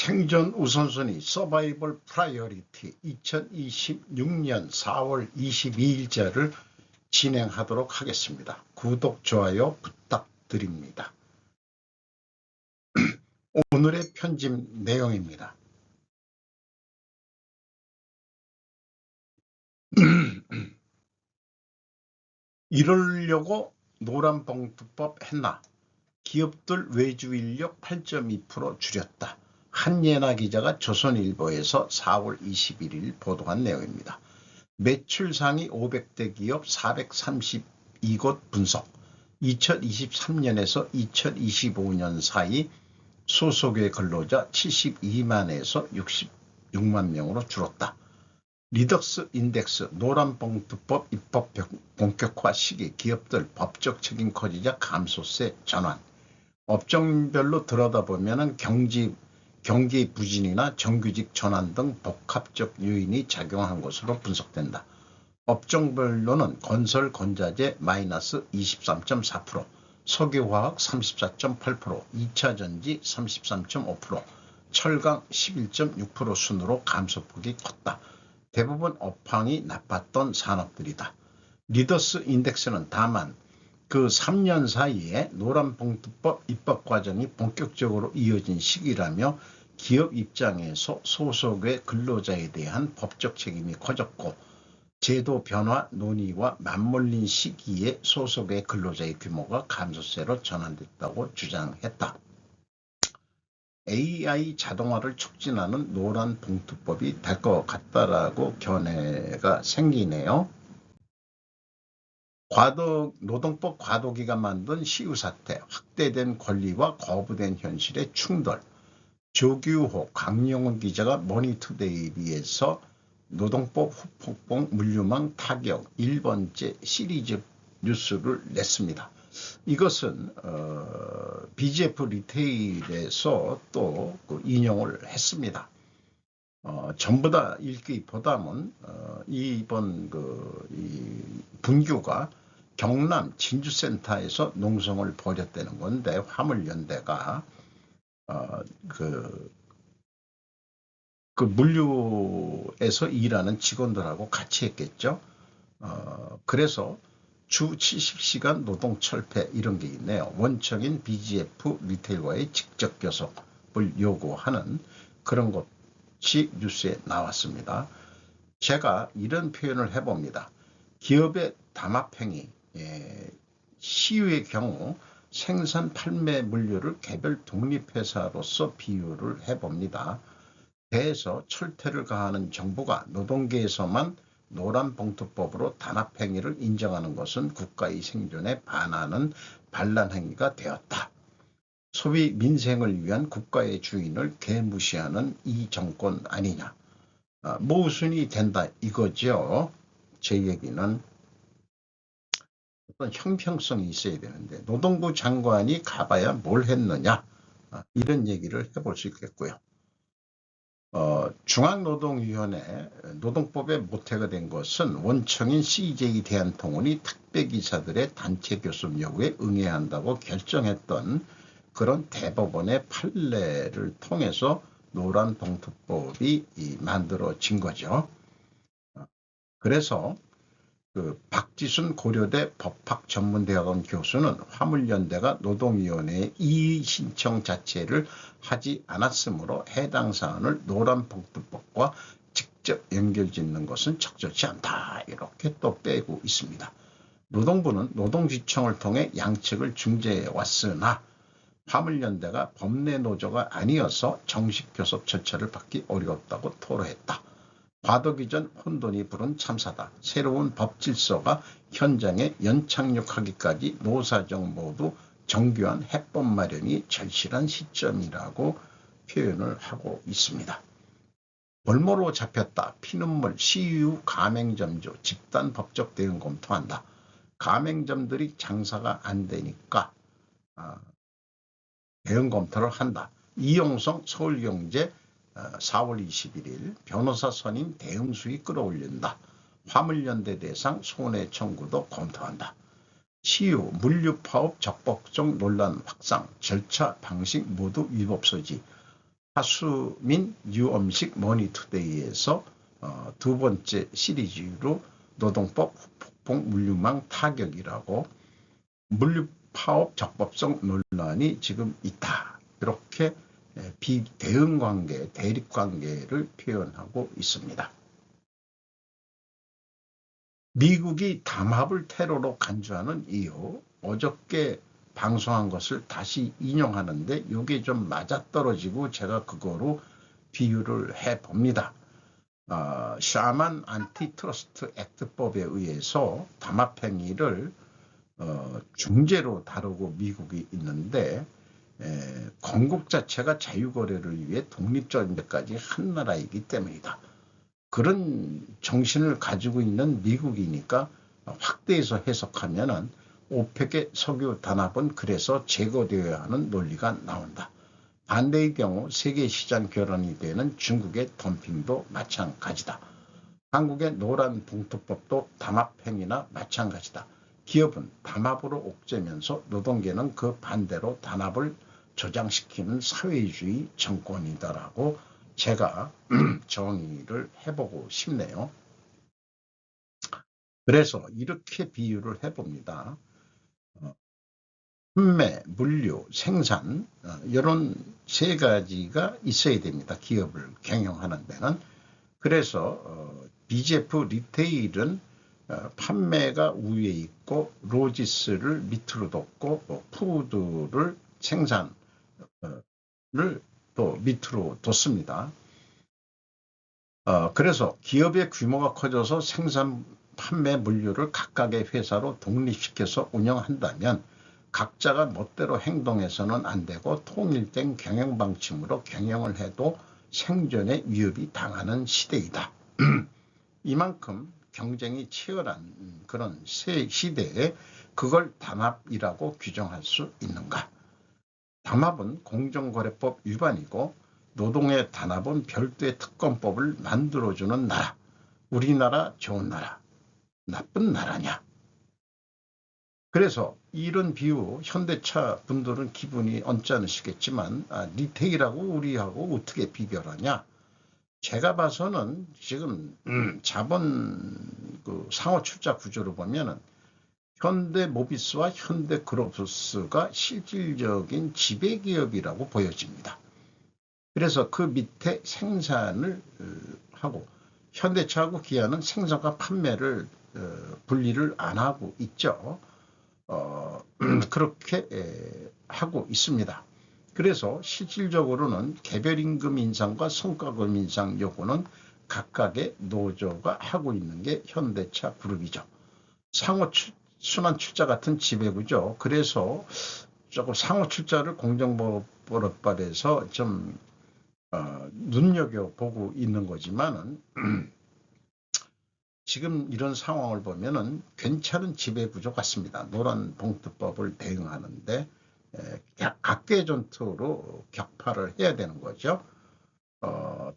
생존 우선순위 서바이벌 프라이어리티 2026년 4월 22일자를 진행하도록 하겠습니다. 구독, 좋아요 부탁드립니다. 오늘의 편집 내용입니다. 이러려고 노란봉투법 했나? 기업들 외주인력 8.2% 줄였다. 한예나 기자가 조선일보에서 4월 21일 보도한 내용입니다. 매출 상위 500대 기업 432곳 분석. 2023년에서 2025년 사이 소속의 근로자 72만에서 66만 명으로 줄었다. 리덕스 인덱스 노란봉투법 입법 본격화 시기 기업들 법적 책임 커지자 감소세 전환. 업종별로 들여다보면 경기 부진이나 정규직 전환 등 복합적 요인이 작용한 것으로 분석된다. 업종별로는 건설 건자재 마이너스 23.4%, 석유화학 34.8%, 2차전지 33.5%, 철강 11.6% 순으로 감소폭이 컸다. 대부분 업황이 나빴던 산업들이다. 리더스 인덱스는 다만 그 3년 사이에 노란봉투법 입법 과정이 본격적으로 이어진 시기라며 기업 입장에서 소속의 근로자에 대한 법적 책임이 커졌고 제도 변화 논의와 맞물린 시기에 소속의 근로자의 규모가 감소세로 전환됐다고 주장했다. AI 자동화를 촉진하는 노란봉투법이 될 것 같다라고 견해가 생기네요. 노동법 과도기가 만든 시우사태, 확대된 권리와 거부된 현실의 충돌. 조규호, 강영훈 기자가 머니투데이에서 노동법 후폭풍 물류망 타격 1번째 시리즈 뉴스를 냈습니다. 이것은 BGF 리테일에서 또 인용을 했습니다. 전부 다 읽기보다는 이번 이 분규가 경남 진주센터에서 농성을 벌였다는 건데 화물연대가 그 물류에서 일하는 직원들하고 같이 했겠죠. 그래서 주 70시간 노동 철폐 이런 게 있네요. 원청인 BGF 리테일과의 직접 교섭을 요구하는 그런 것이 뉴스에 나왔습니다. 제가 이런 표현을 해봅니다. 기업의 담합행위, 시유의 경우 생산 판매 물류를 개별 독립회사로서 비유를 해봅니다. 대에서 철퇴를 가하는 정부가 노동계에서만 노란봉투법으로 단합행위를 인정하는 것은 국가의 생존에 반하는 반란행위가 되었다. 소비 민생을 위한 국가의 주인을 개무시하는 이 정권 아니냐. 모순이 된다 이거죠. 제 얘기는 어떤 형평성이 있어야 되는데 노동부 장관이 가봐야 뭘 했느냐 이런 얘기를 해볼 수 있겠고요. 중앙노동위원회 노동법에 모태가 된 것은 원청인 CJ 대한통운이 택배기사들의 단체 교섭 요구에 응해야 한다고 결정했던 그런 대법원의 판례를 통해서 노란봉투법이 만들어진 거죠. 그래서 박지순 고려대 법학전문대학원 교수는 화물연대가 노동위원회에 이의 신청 자체를 하지 않았으므로 해당 사안을 노란봉투법과 직접 연결짓는 것은 적절치 않다. 이렇게 또 빼고 있습니다. 노동부는 노동지청을 통해 양측을 중재해 왔으나 화물연대가 법내 노조가 아니어서 정식 교섭 절차를 받기 어려웠다고 토로했다. 과도기 전 혼돈이 부른 참사다. 새로운 법 질서가 현장에 연착륙하기까지 노사정 모두 정교한 해법 마련이 절실한 시점이라고 표현을 하고 있습니다. 볼모로 잡혔다. 피눈물 시유 가맹점주 집단 법적 대응 검토한다. 가맹점들이 장사가 안 되니까 대응 검토를 한다. 이용성 서울경제 4월 21일 변호사 선임 대응 수위 끌어올린다. 화물연대 대상 손해 청구도 검토한다. 시유 물류 파업 적법성 논란 확산 절차 방식 모두 위법 소지. 하수민 뉴음식 머니투데이에서 두 번째 시리즈로 노동법 폭풍 물류망 타격이라고 물류 파업 적법성 논란이 지금 있다. 이렇게 비대응 관계, 대립 관계를 표현하고 있습니다. 미국이 담합을 테러로 간주하는 이유, 어저께 방송한 것을 다시 인용하는데 이게 좀 맞아떨어지고 제가 그거로 비유를 해봅니다. 샤만 안티트러스트 액트법에 의해서 담합행위를 중재로 다루고 미국이 있는데 건국 자체가 자유거래를 위해 독립전쟁까지 한 나라이기 때문이다. 그런 정신을 가지고 있는 미국이니까 확대해서 해석하면은 오펙의 석유 단합은 그래서 제거되어야 하는 논리가 나온다. 반대의 경우 세계시장 결혼이 되는 중국의 덤핑도 마찬가지다. 한국의 노란 봉투법도 담합행위나 마찬가지다. 기업은 담합으로 옥죄면서 노동계는 그 반대로 단합을 조장시키는 사회주의 정권이다라고 제가 정의를 해보고 싶네요. 그래서 이렇게 비유를 해봅니다. 판매, 물류, 생산 이런 세 가지가 있어야 됩니다. 기업을 경영하는 데는. 그래서 BGF 리테일은 판매가 위에 있고 로지스를 밑으로 뒀고 푸드를 생산을 또 밑으로 뒀습니다. 그래서 기업의 규모가 커져서 생산, 판매, 물류를 각각의 회사로 독립시켜서 운영한다면 각자가 멋대로 행동해서는 안 되고 통일된 경영 방침으로 경영을 해도 생존의 위협이 당하는 시대이다. 이만큼 경쟁이 치열한 그런 시대에 그걸 담합이라고 규정할 수 있는가? 담합은 공정거래법 위반이고 노동의 단합은 별도의 특검법을 만들어주는 나라. 우리나라 좋은 나라, 나쁜 나라냐? 그래서 이런 비유 현대차 분들은 기분이 언짢으시겠지만 리테일하고 우리하고 어떻게 비교하냐? 제가 봐서는 지금 자본 그 상호 출자 구조를 보면은 현대모비스와 현대그룹스가 실질적인 지배기업이라고 보여집니다. 그래서 그 밑에 생산을 하고 현대차하고 기아는 생산과 판매를 분리를 안 하고 있죠. 그렇게 하고 있습니다. 그래서 실질적으로는 개별임금 인상과 성과금 인상 요구는 각각의 노조가 하고 있는 게 현대차 그룹이죠. 상호 순환 출자 같은 지배구조. 그래서 조금 상호 출자를 공정법원에서 좀 눈여겨보고 있는 거지만은 지금 이런 상황을 보면은 괜찮은 지배구조 같습니다. 노란 봉투법을 대응하는데 각계 전투로 격파를 해야 되는 거죠.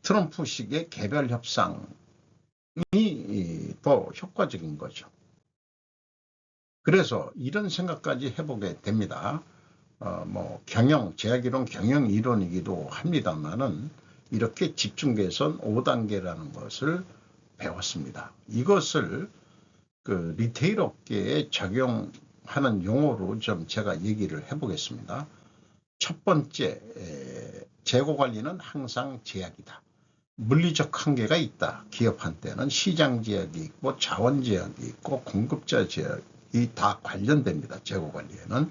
트럼프식의 개별 협상이 더 효과적인 거죠. 그래서 이런 생각까지 해보게 됩니다. 제약이론 경영 이론이기도 합니다만은 이렇게 집중개선 5단계라는 것을 배웠습니다. 이것을 그 리테일 업계에 적용하는 용어로 좀 제가 얘기를 해보겠습니다. 첫 번째, 재고 관리는 항상 제약이다. 물리적 한계가 있다. 기업한테는 시장 제약이 있고 자원 제약이 있고 공급자 제약이 다 관련됩니다. 재고 관리에는.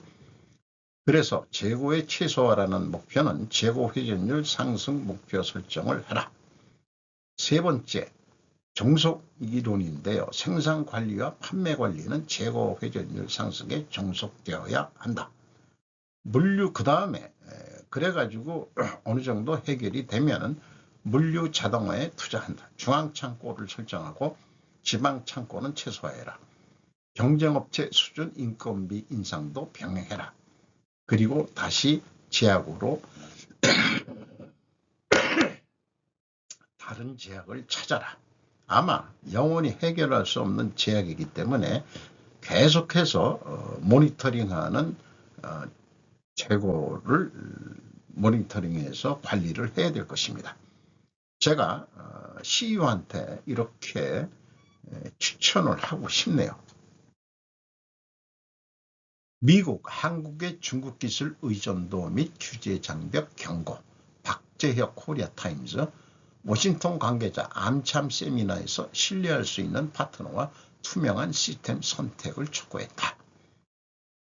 그래서 재고의 최소화라는 목표는 재고 회전율 상승 목표 설정을 해라. 세 번째, 종속 이론인데요. 생산 관리와 판매 관리는 재고 회전율 상승에 종속되어야 한다. 물류 그 다음에 그래가지고 어느 정도 해결이 되면은 물류 자동화에 투자한다. 중앙창고를 설정하고 지방창고는 최소화해라. 경쟁업체 수준 인건비 인상도 병행해라. 그리고 다시 제약으로 다른 제약을 찾아라. 아마 영원히 해결할 수 없는 제약이기 때문에 계속해서 모니터링하는 재고를 모니터링해서 관리를 해야 될 것입니다. 제가 CEO한테 이렇게 추천을 하고 싶네요. 미국, 한국의 중국 기술 의존도 및 규제 장벽 경고. 박재혁 코리아타임즈. 워싱턴 관계자 암참 세미나에서 신뢰할 수 있는 파트너와 투명한 시스템 선택을 촉구했다.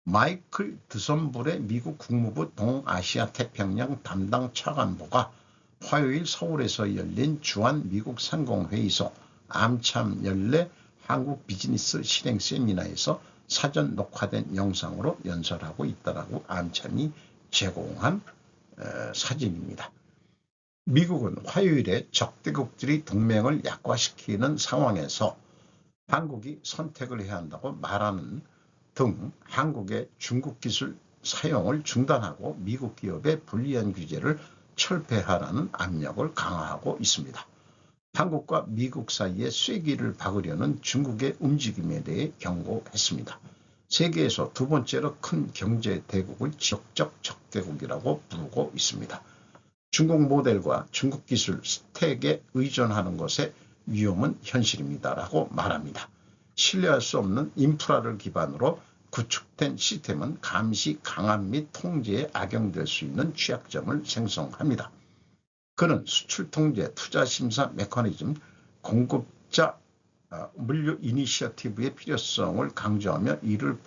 마이클 드선불의 미국 국무부 동아시아 태평양 담당 차관보가 화요일 서울에서 열린 주한 미국 상공회의소 암참 연례 한국 비즈니스 실행 세미나에서 사전 녹화된 영상으로 연설하고 있다라고 암참이 제공한 사진입니다. 미국은 화요일에 적대국들이 동맹을 약화시키는 상황에서 한국이 선택을 해야 한다고 말하는 등 한국의 중국 기술 사용을 중단하고 미국 기업의 불리한 규제를 철폐하라는 압력을 강화하고 있습니다. 한국과 미국 사이에 쐐기를 박으려는 중국의 움직임에 대해 경고했습니다. 세계에서 두 번째로 큰 경제 대국을 지역적 적대국이라고 부르고 있습니다. 중국 모델과 중국 기술 스택에 의존하는 것의 위험은 현실입니다라고 말합니다. 신뢰할 수 없는 인프라를 기반으로 구축된 시스템은 감시 강압 및 통제에 악용될 수 있는 취약점을 생성합니다. 그는 수출 통제, 투자 심사 메커니즘, 공급자 물류 이니셔티브의 필요성을 강조하며 이를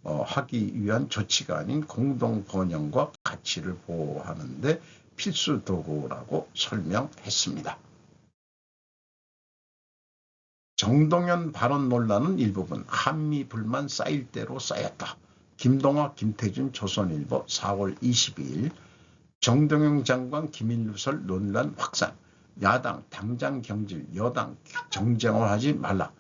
보호하기 위한 조치가 아닌 공동 번영과 가치를 보호하는 데 필수 도구라고 설명했습니다. 정동연 발언 논란은 일부분 한미 불만 쌓일 대로 쌓였다. 김동화, 김태준 조선일보 4월 22일. 정동영 장관 기밀누설 논란 확산. 야당 당장 경질, 여당 정쟁화하지 말라.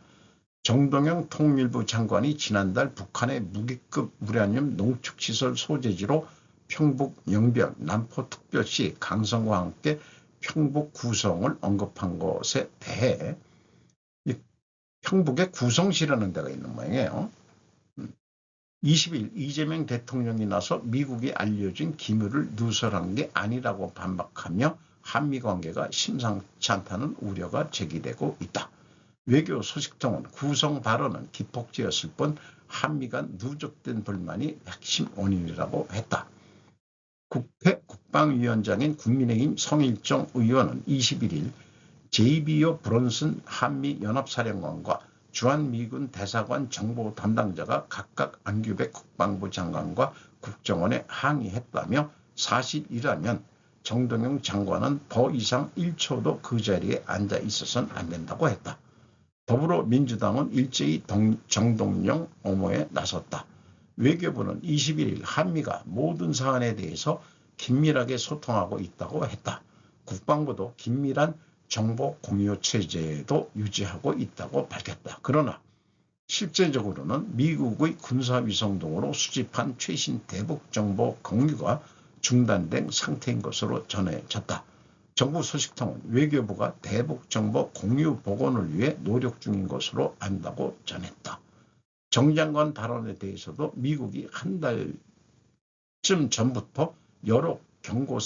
정동영 통일부 장관이 지난달 북한의 무기급 우라늄 농축시설 소재지로 평북 영변 남포특별시 강성과 함께 평북 구성을 언급한 것에 대해 평북에 구성시라는 데가 있는 모양이에요. 20일 이재명 대통령이 나서 미국이 알려진 기밀을 누설한 게 아니라고 반박하며 한미관계가 심상치 않다는 우려가 제기되고 있다. 외교 소식통은 구성 발언은 기폭제였을 뿐 한미 간 누적된 불만이 핵심 원인이라고 했다. 국회 국방위원장인 국민의힘 성일종 의원은 21일 제이비어 브론슨 한미연합사령관과 주한미군 대사관 정보 담당자가 각각 안규백 국방부 장관과 국정원에 항의했다며 사실이라면 정동영 장관은 더 이상 1초도 그 자리에 앉아 있어서는 안 된다고 했다. 더불어민주당은 일제히 정동영 옹호에 나섰다. 외교부는 21일 한미가 모든 사안에 대해서 긴밀하게 소통하고 있다고 했다. 국방부도 긴밀한 정보 공유 체제도 유지하고 있다고 밝혔다. 그러나 실제적으로는 미국의 군사위성 등으로 수집한 최신 대북 정보 공유가 중단된 상태인 것으로 전해졌다. 정부 소식통은 외교부가 대북 정보 공유 복원을 위해 노력 중인 것으로 안다고 전했다. 정 장관 발언에 대해서도 미국이 한 달쯤 전부터 여러 경고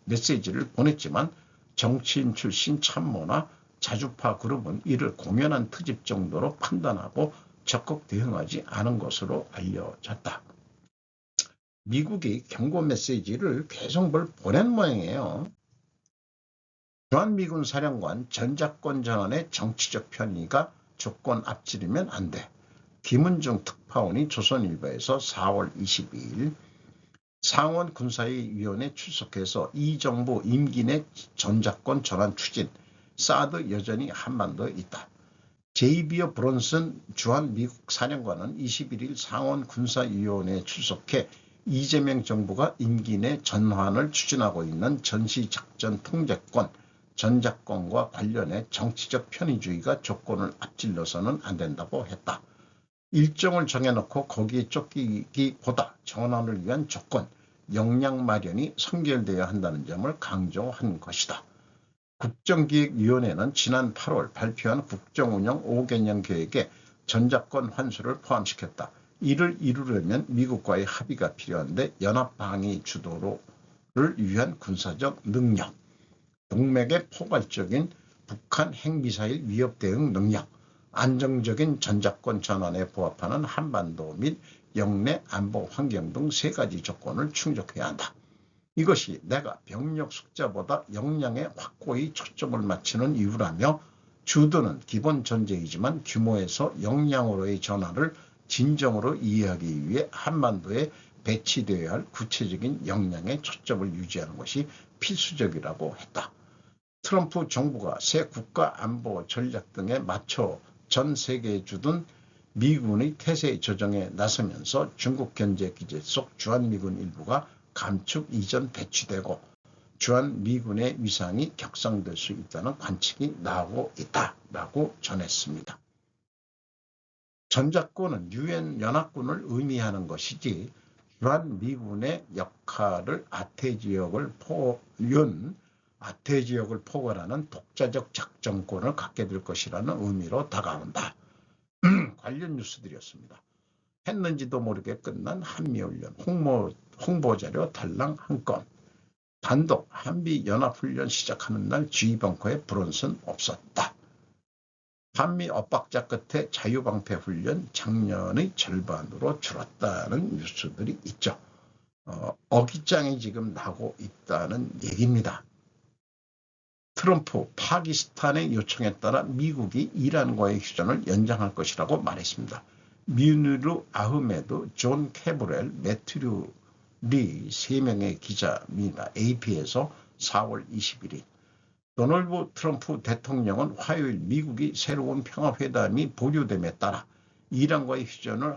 메시지를 보냈지만 정치인 출신 참모나 자주파 그룹은 이를 공연한 트집 정도로 판단하고 적극 대응하지 않은 것으로 알려졌다. 미국이 경고 메시지를 계속 보낸 모양이에요. 주한미군 사령관 전작권 전환의 정치적 편의가 조건 앞지르면 안 돼. 김은중 특파원이 조선일보에서 4월 22일 상원 군사위원회 출석해서 이 정부 임기 내 전작권 전환 추진, 사드 여전히 한반도에 있다. 제이비어 브론슨 주한미국 사령관은 21일 상원 군사위원회에 출석해 이재명 정부가 임기 내 전환을 추진하고 있는 전시작전 통제권, 전작권과 관련해 정치적 편의주의가 조건을 앞질러서는 안 된다고 했다. 일정을 정해놓고 거기에 쫓기기보다 전환을 위한 조건, 역량 마련이 선결되어야 한다는 점을 강조한 것이다. 국정기획위원회는 지난 8월 발표한 국정운영 5개년 계획에 전작권 환수를 포함시켰다. 이를 이루려면 미국과의 합의가 필요한데 연합방위 주도로 위한 군사적 능력, 동맥의 포괄적인 북한 핵미사일 위협 대응 능력, 안정적인 전작권 전환에 부합하는 한반도 및 영내 안보 환경 등 세 가지 조건을 충족해야 한다. 이것이 내가 병력 숫자보다 역량에 확고히 초점을 맞추는 이유라며 주도는 기본 전제이지만 규모에서 역량으로의 전환을 진정으로 이해하기 위해 한반도에 배치되어야 할 구체적인 역량의 초점을 유지하는 것이 필수적이라고 했다. 트럼프 정부가 새 국가안보 전략 등에 맞춰 전 세계에 주둔 미군의 태세 조정에 나서면서 중국 견제 기제 속 주한미군 일부가 감축 이전 배치되고 주한미군의 위상이 격상될 수 있다는 관측이 나오고 있다라고 전했습니다. 전작권은 유엔 연합군을 의미하는 것이지 주한미군의 역할을 아태지역을 포괄하는 독자적 작전권을 갖게 될 것이라는 의미로 다가온다. 관련 뉴스들이었습니다. 했는지도 모르게 끝난 한미훈련, 홍보자료 탈랑 한 건, 단독 한미연합훈련 시작하는 날 G벙커에 브론슨 없었다. 한미 엇박자 끝에 자유방패 훈련 작년의 절반으로 줄었다는 뉴스들이 있죠. 어깃장이 지금 나고 있다는 얘기입니다. 트럼프 파키스탄의 요청에 따라 미국이 이란과의 휴전을 연장할 것이라고 말했습니다. 뮤니르 아흐메드, 존 캐브렐, 매튜 리 3명의 기자입니다. AP에서 4월 21일. 도널드 트럼프 대통령은 화요일 미국이 새로운 평화회담이 보류됨에 따라 이란과의 휴전을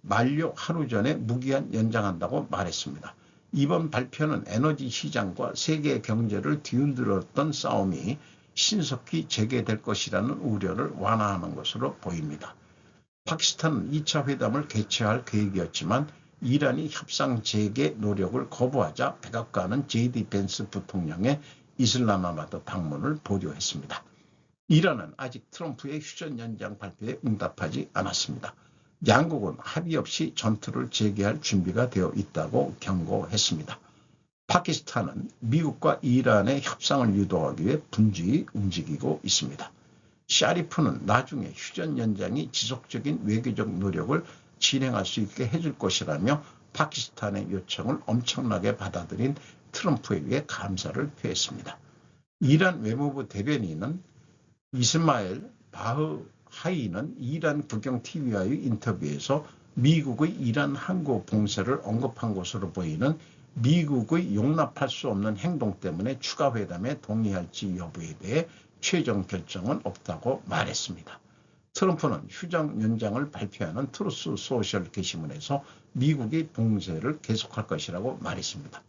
만료 하루 전에 무기한 연장한다고 말했습니다. 이번 발표는 에너지 시장과 세계 경제를 뒤흔들었던 싸움이 신속히 재개될 것이라는 우려를 완화하는 것으로 보입니다. 파키스탄은 2차 회담을 개최할 계획이었지만 이란이 협상 재개 노력을 거부하자 백악관은 JD 벤스 부통령의 이슬라마바드 방문을 보류했습니다. 이란은 아직 트럼프의 휴전 연장 발표에 응답하지 않았습니다. 양국은 합의 없이 전투를 재개할 준비가 되어 있다고 경고했습니다. 파키스탄은 미국과 이란의 협상을 유도하기 위해 분주히 움직이고 있습니다. 샤리프는 나중에 휴전 연장이 지속적인 외교적 노력을 진행할 수 있게 해줄 것이라며 파키스탄의 요청을 엄청나게 받아들인 트럼프에게 감사를 표했습니다. 이란 외무부 대변인은 이스마엘 바흐하이는 이란 국영TV와의 인터뷰에서 미국의 이란 항구 봉쇄를 언급한 것으로 보이는 미국의 용납할 수 없는 행동 때문에 추가 회담에 동의할지 여부에 대해 최종 결정은 없다고 말했습니다. 트럼프는 휴전 연장을 발표하는 트루스 소셜 게시문에서 미국이 봉쇄를 계속할 것이라고 말했습니다.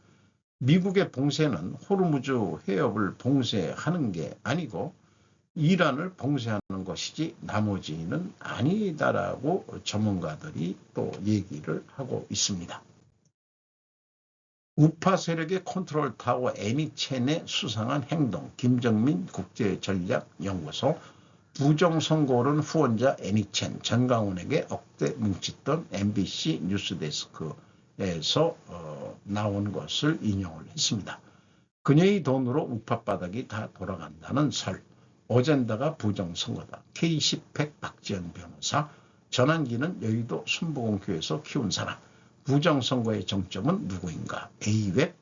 미국의 봉쇄는 호르무즈 해협을 봉쇄하는 게 아니고 이란을 봉쇄하는 것이지 나머지는 아니다라고 전문가들이 또 얘기를 하고 있습니다. 우파 세력의 컨트롤 타워 애니첸의 수상한 행동, 김정민 국제전략연구소, 부정선거론 후원자 애니첸, 전강훈에게 억대 뭉칫던 MBC 뉴스데스크에서 나온 것을 인용을 했습니다. 그녀의 돈으로 우파 바닥이 다 돌아간다는 설, 어젠다가 부정선거다. K10팩 박지원 변호사, 전환기는 여의도 순복음교회에서 키운 사람, 부정선거의 정점은 누구인가? A웹?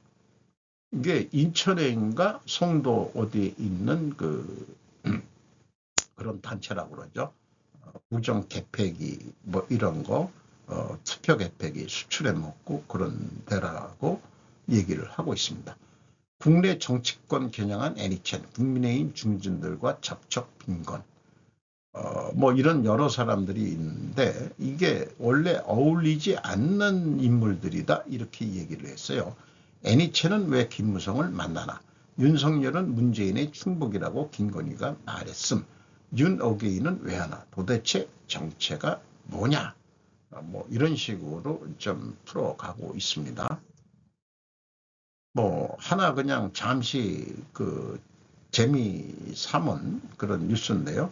이게 인천에인가 송도 어디에 있는 그런 단체라고 그러죠. 부정 개폐기 뭐 이런 거 투표 개폐기 수출해 먹고 그런 데라고 얘기를 하고 있습니다. 국내 정치권 겨냥한 애니첸, 국민의힘 중진들과 접촉 빈건, 뭐 이런 여러 사람들이 있는데 이게 원래 어울리지 않는 인물들이다 이렇게 얘기를 했어요. 애니첸은 왜 김무성을 만나나? 윤석열은 문재인의 충복이라고 김건희가 말했음. 윤어게인은 왜 하나? 도대체 정체가 뭐냐? 뭐 이런 식으로 좀 풀어가고 있습니다. 뭐 하나 그냥 잠시 재미 삼은 그런 뉴스인데요.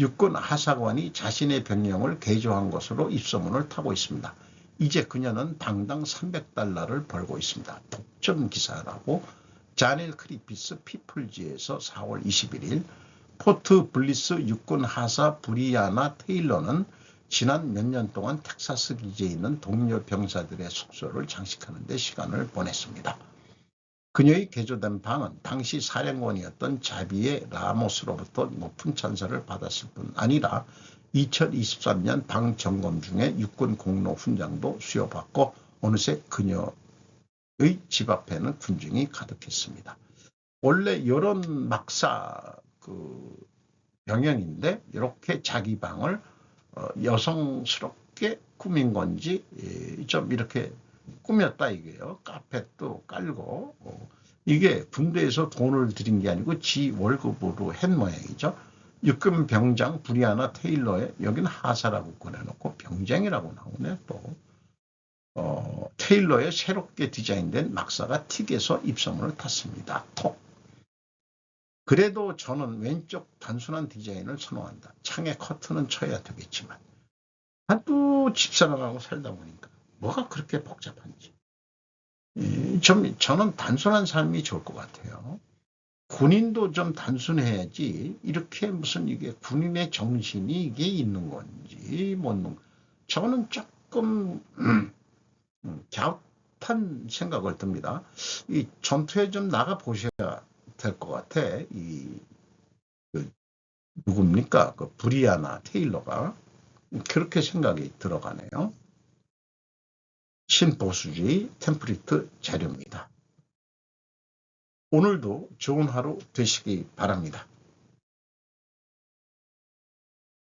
육군 하사관이 자신의 병영을 개조한 것으로 입소문을 타고 있습니다. 이제 그녀는 당당 $300를 벌고 있습니다. 독점 기사라고 자넬 크리피스 피플지에서 4월 21일 포트 블리스 육군 하사 브리아나 테일러는 지난 몇 년 동안 텍사스 기지에 있는 동료 병사들의 숙소를 장식하는 데 시간을 보냈습니다. 그녀의 개조된 방은 당시 사령관이었던 자비에 라모스로부터 높은 찬사를 받았을 뿐 아니라 2023년 방 점검 중에 육군 공로 훈장도 수여받고 어느새 그녀의 집 앞에는 군중이 가득했습니다. 원래 이런 막사 병영인데 이렇게 자기 방을 여성스럽게 꾸민 건지 좀 이렇게 꾸몄다 이게요. 카펫도 깔고 이게 군대에서 돈을 들인 게 아니고 지 월급으로 한 모양이죠. 육군 병장 브리아나 테일러의 여기는 하사라고 꺼내놓고 병장이라고 나오네 또. 테일러의 새롭게 디자인된 막사가 틱에서 입소문을 탔습니다. 톡. 그래도 저는 왼쪽 단순한 디자인을 선호한다. 창에 커튼은 쳐야 되겠지만 하도 집사람하고 살다 보니까 뭐가 그렇게 복잡한지. 저는 단순한 삶이 좋을 것 같아요. 군인도 좀 단순해야지 이렇게 무슨 이게 군인의 정신이 이게 있는 건지 못 저는 조금 갸웃한 생각을 듭니다. 이 전투에 좀 나가 보셔야 될 것 같아. 누굽니까? 그 브리아나 테일러가 그렇게 생각이 들어가네요. 신보수주의 템플릿 자료입니다. 오늘도 좋은 하루 되시기 바랍니다.